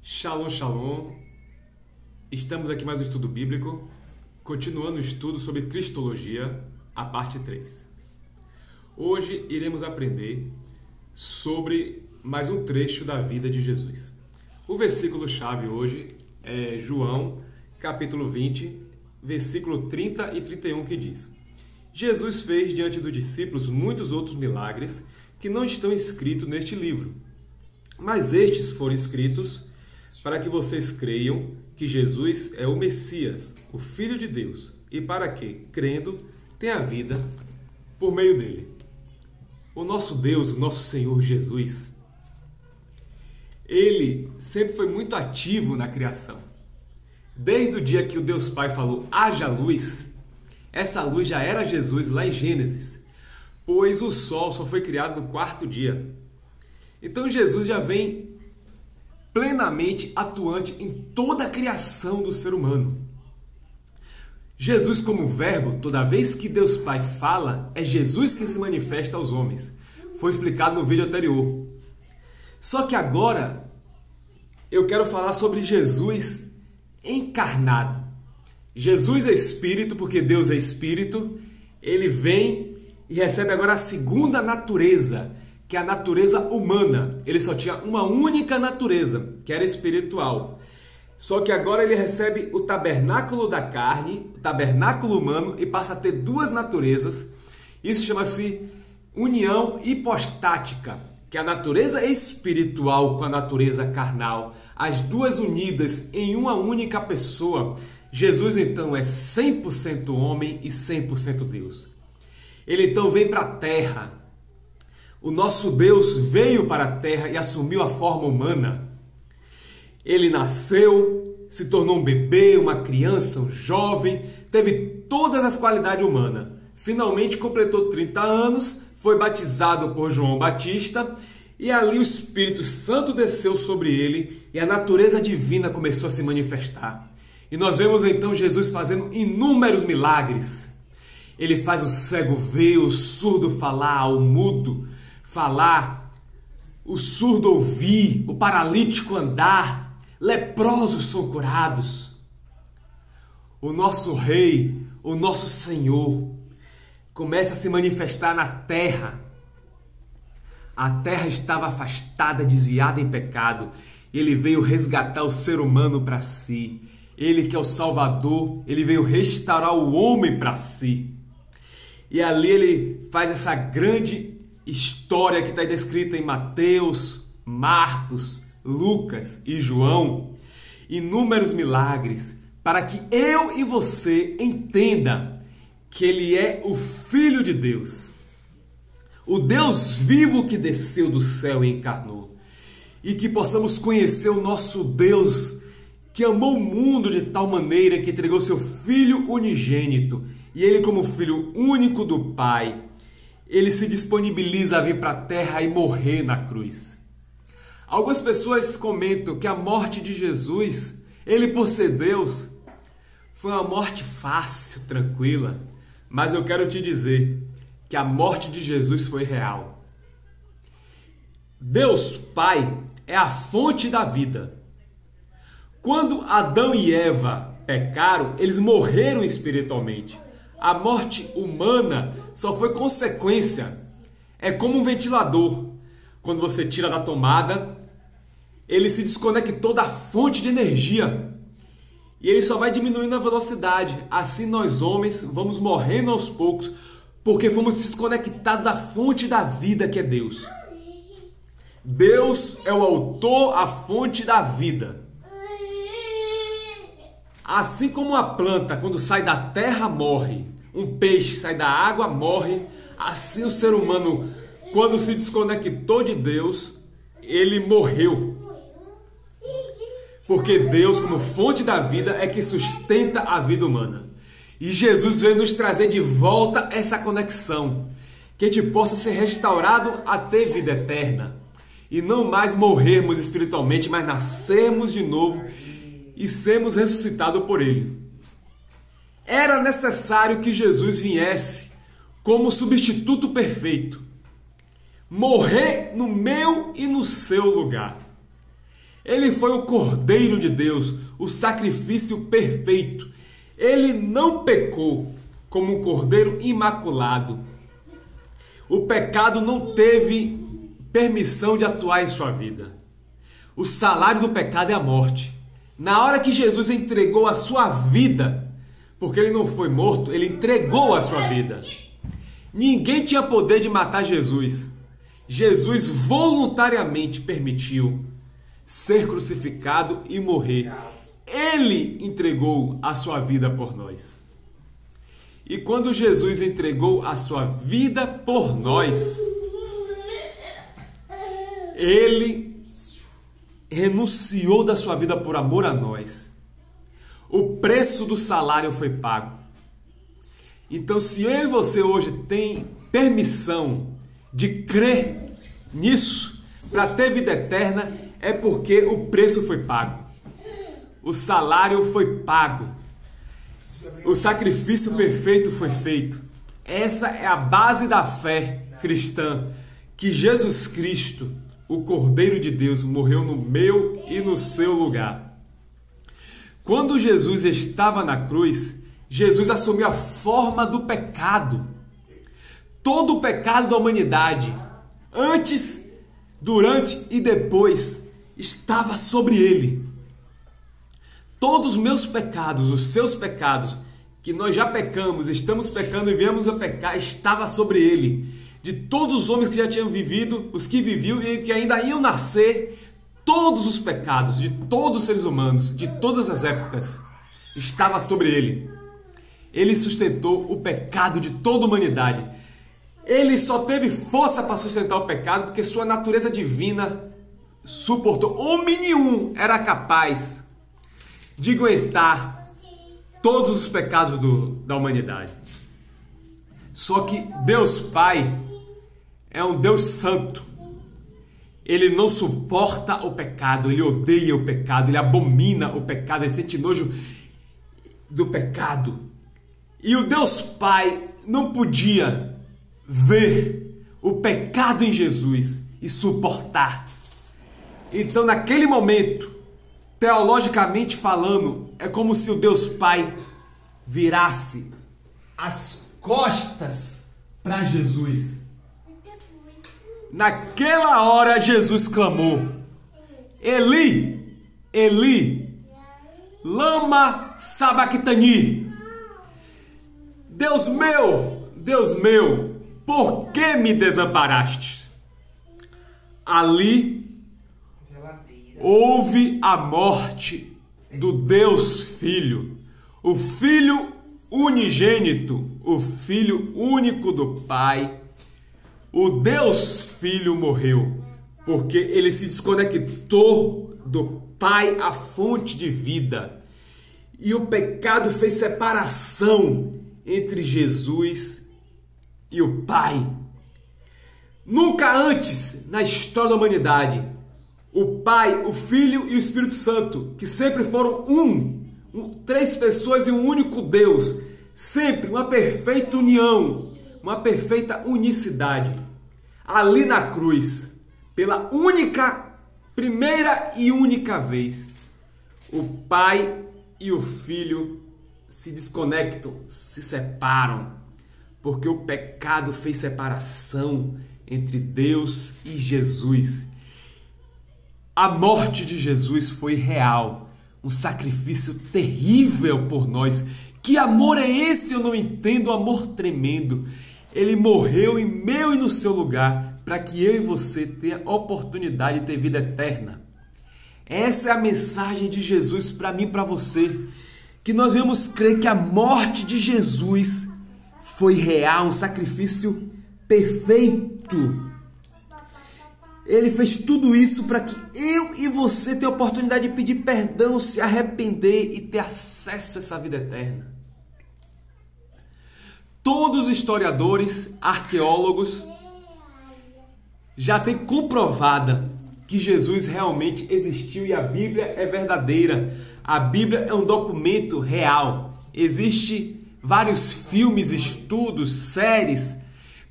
Shalom, shalom. Estamos aqui mais um estudo bíblico, continuando o estudo sobre Cristologia, a parte 3. Hoje iremos aprender sobre mais um trecho da vida de Jesus. O versículo-chave hoje é João, capítulo 20, versículo 30 e 31, que diz: Jesus fez diante dos discípulos muitos outros milagres que não estão escritos neste livro, mas estes foram escritos para que vocês creiam que Jesus é o Messias, o Filho de Deus, e para que, crendo, tenha vida por meio dele. O nosso Deus, o nosso Senhor Jesus, ele sempre foi muito ativo na criação. Desde o dia que o Deus Pai falou, haja luz, essa luz já era Jesus lá em Gênesis, pois o sol só foi criado no quarto dia. Então Jesus já vem plenamente atuante em toda a criação do ser humano. Jesus como verbo, toda vez que Deus Pai fala, é Jesus que se manifesta aos homens. Foi explicado no vídeo anterior. Só que agora eu quero falar sobre Jesus encarnado. Jesus é Espírito, porque Deus é Espírito. Ele vem e recebe agora a segunda natureza, que é a natureza humana. Ele só tinha uma única natureza, que era espiritual. Só que agora ele recebe o tabernáculo da carne, o tabernáculo humano, e passa a ter duas naturezas. Isso chama-se união hipostática, que é a natureza espiritual com a natureza carnal, as duas unidas em uma única pessoa. Jesus então é 100% homem e 100% Deus. Ele então vem para a terra. O nosso Deus veio para a terra e assumiu a forma humana. Ele nasceu, se tornou um bebê, uma criança, um jovem, teve todas as qualidades humanas. Finalmente completou 30 anos, foi batizado por João Batista e ali o Espírito Santo desceu sobre ele e a natureza divina começou a se manifestar. E nós vemos então Jesus fazendo inúmeros milagres. Ele faz o cego ver, o surdo falar, o mudo falar, o surdo ouvir, o paralítico andar, leprosos são curados. O nosso Rei, o nosso Senhor, começa a se manifestar na terra. A terra estava afastada, desviada em pecado. Ele veio resgatar o ser humano para si. Ele que é o Salvador, ele veio restaurar o homem para si. E ali ele faz essa grande história que está descrita em Mateus, Marcos, Lucas e João. Inúmeros milagres para que eu e você entenda que ele é o Filho de Deus. O Deus vivo que desceu do céu e encarnou. E que possamos conhecer o nosso Deus que amou o mundo de tal maneira que entregou seu Filho unigênito. E ele, como Filho único do Pai, ele se disponibiliza a vir para a terra e morrer na cruz. Algumas pessoas comentam que a morte de Jesus, ele por ser Deus, foi uma morte fácil, tranquila. Mas eu quero te dizer que a morte de Jesus foi real. Deus Pai é a fonte da vida. Quando Adão e Eva pecaram, eles morreram espiritualmente. A morte humana só foi consequência. É como um ventilador. Quando você tira da tomada, ele se desconectou da fonte de energia. E ele só vai diminuindo a velocidade. Assim nós homens vamos morrendo aos poucos, porque fomos desconectados da fonte da vida que é Deus. Deus é o autor, a fonte da vida. Assim como a planta, quando sai da terra, morre. Um peixe sai da água, morre. Assim o ser humano, quando se desconectou de Deus, ele morreu. Porque Deus, como fonte da vida, é que sustenta a vida humana. E Jesus veio nos trazer de volta essa conexão. Que a gente possa ser restaurado a ter vida eterna. E não mais morrermos espiritualmente, mas nascermos de novo e sermos ressuscitados por Ele. Era necessário que Jesus viesse como substituto perfeito, morrer no meu e no seu lugar. Ele foi o Cordeiro de Deus, o sacrifício perfeito. Ele não pecou como um cordeiro imaculado. O pecado não teve permissão de atuar em sua vida. O salário do pecado é a morte. Na hora que Jesus entregou a sua vida, porque ele não foi morto, ele entregou a sua vida. Ninguém tinha poder de matar Jesus. Jesus voluntariamente permitiu ser crucificado e morrer. Ele entregou a sua vida por nós. E quando Jesus entregou a sua vida por nós, ele renunciou da sua vida por amor a nós. O preço do salário foi pago. Então, se eu e você hoje tem permissão de crer nisso, para ter vida eterna, é porque o preço foi pago. O salário foi pago. O sacrifício perfeito foi feito. Essa é a base da fé cristã, que Jesus Cristo, o Cordeiro de Deus, morreu no meu e no seu lugar. Quando Jesus estava na cruz, Jesus assumiu a forma do pecado. Todo o pecado da humanidade, antes, durante e depois, estava sobre ele. Todos os meus pecados, os seus pecados, que nós já pecamos, estamos pecando e viemos a pecar, estava sobre ele. De todos os homens que já tinham vivido, os que viviam e que ainda iam nascer, todos os pecados de todos os seres humanos, de todas as épocas, estava sobre ele. Ele sustentou o pecado de toda a humanidade. Ele só teve força para sustentar o pecado porque sua natureza divina suportou. Homem nenhum era capaz de aguentar todos os pecados da humanidade. Só que Deus Pai é um Deus santo. Ele não suporta o pecado, ele odeia o pecado, ele abomina o pecado, ele sente nojo do pecado. E o Deus Pai não podia ver o pecado em Jesus e suportar. Então, naquele momento, teologicamente falando, é como se o Deus Pai virasse as costas para Jesus. Naquela hora, Jesus clamou: Eli, Eli, lama sabachthani. Deus meu, por que me desamparaste? Ali houve a morte do Deus Filho, o Filho unigênito, o Filho único do Pai. O Deus Filho morreu porque ele se desconectou do Pai, a fonte de vida. E o pecado fez separação entre Jesus e o Pai. Nunca antes na história da humanidade, o Pai, o Filho e o Espírito Santo, que sempre foram três pessoas e um único Deus, sempre uma perfeita união, uma perfeita unicidade. Ali na cruz, pela primeira e única vez, o Pai e o Filho se desconectam, se separam, porque o pecado fez separação entre Deus e Jesus. A morte de Jesus foi real, um sacrifício terrível por nós. Que amor é esse? Eu não entendo, amor tremendo. Ele morreu em meu e no seu lugar, para que eu e você tenha oportunidade de ter vida eterna. Essa é a mensagem de Jesus para mim e para você. Que nós vamos crer que a morte de Jesus foi real, um sacrifício perfeito. Ele fez tudo isso para que eu e você tenham a oportunidade de pedir perdão, se arrepender e ter acesso a essa vida eterna. Todos os historiadores, arqueólogos, já têm comprovada que Jesus realmente existiu e a Bíblia é verdadeira. A Bíblia é um documento real. Existem vários filmes, estudos, séries,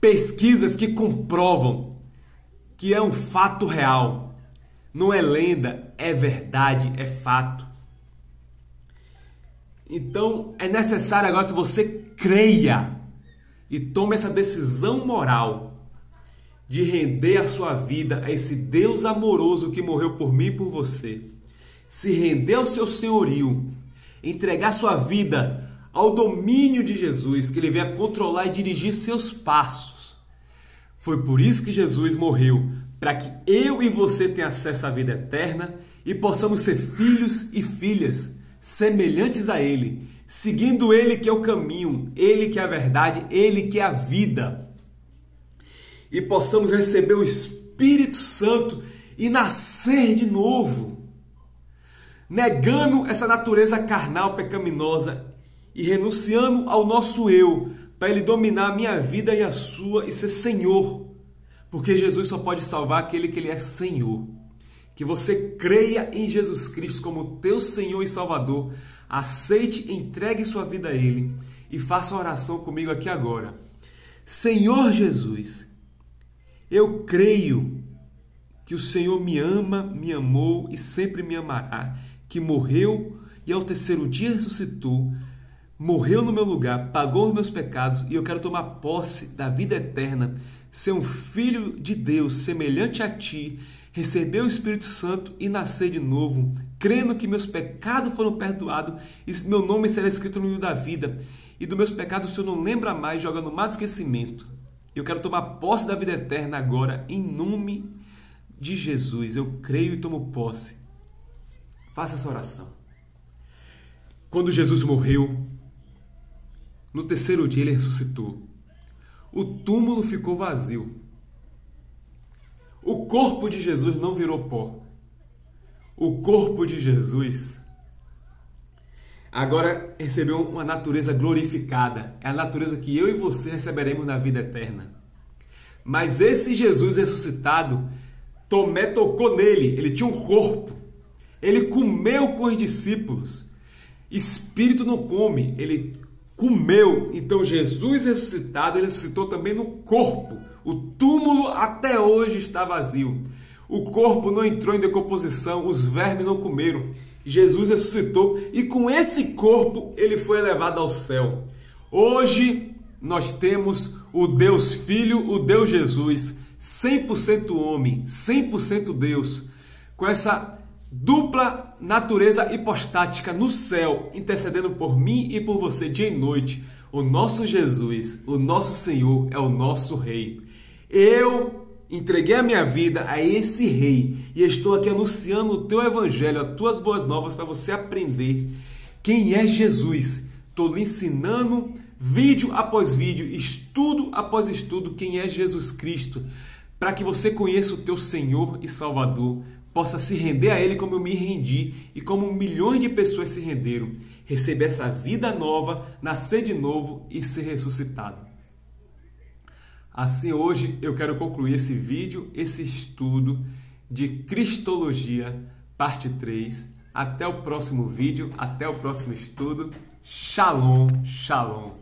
pesquisas que comprovam que é um fato real. Não é lenda, é verdade, é fato. Então é necessário agora que você creia e tome essa decisão moral de render a sua vida a esse Deus amoroso que morreu por mim e por você. Se render ao seu senhorio, entregar sua vida ao domínio de Jesus, que ele venha controlar e dirigir seus passos. Foi por isso que Jesus morreu, para que eu e você tenham acesso à vida eterna e possamos ser filhos e filhas semelhantes a Ele, seguindo Ele que é o caminho, Ele que é a verdade, Ele que é a vida. E possamos receber o Espírito Santo e nascer de novo, negando essa natureza carnal pecaminosa e renunciando ao nosso eu, para Ele dominar a minha vida e a sua e ser Senhor. Porque Jesus só pode salvar aquele que Ele é Senhor. Que você creia em Jesus Cristo como teu Senhor e Salvador, aceite e entregue sua vida a Ele e faça uma oração comigo aqui agora. Senhor Jesus, eu creio que o Senhor me ama, me amou e sempre me amará, que morreu e ao terceiro dia ressuscitou, morreu no meu lugar, pagou os meus pecados e eu quero tomar posse da vida eterna, ser um filho de Deus semelhante a Ti, receber o Espírito Santo e nascer de novo, crendo que meus pecados foram perdoados e meu nome será escrito no livro da vida e dos meus pecados o Senhor não lembra mais, joga no mar do esquecimento. Eu quero tomar posse da vida eterna agora, em nome de Jesus. Eu creio e tomo posse. Faça essa oração. Quando Jesus morreu, no terceiro dia Ele ressuscitou. O túmulo ficou vazio. O corpo de Jesus não virou pó. O corpo de Jesus agora recebeu uma natureza glorificada. É a natureza que eu e você receberemos na vida eterna. Mas esse Jesus ressuscitado, Tomé tocou nele. Ele tinha um corpo. Ele comeu com os discípulos. Espírito não come, ele comeu. Então Jesus ressuscitado, ele ressuscitou também no corpo. O túmulo até hoje está vazio. O corpo não entrou em decomposição, os vermes não comeram. Jesus ressuscitou e com esse corpo ele foi elevado ao céu. Hoje nós temos o Deus Filho, o Deus Jesus, 100% homem, 100% Deus, com essa dupla natureza hipostática no céu, intercedendo por mim e por você dia e noite. O nosso Jesus, o nosso Senhor, é o nosso Rei. Eu entreguei a minha vida a esse Rei e estou aqui anunciando o teu evangelho, as tuas boas novas para você aprender quem é Jesus. Estou lhe ensinando vídeo após vídeo, estudo após estudo quem é Jesus Cristo, para que você conheça o teu Senhor e Salvador, possa se render a Ele como eu me rendi e como milhões de pessoas se renderam, receber essa vida nova, nascer de novo e ser ressuscitado. Assim, hoje eu quero concluir esse vídeo, esse estudo de Cristologia, parte 3. Até o próximo vídeo, até o próximo estudo. Shalom, shalom.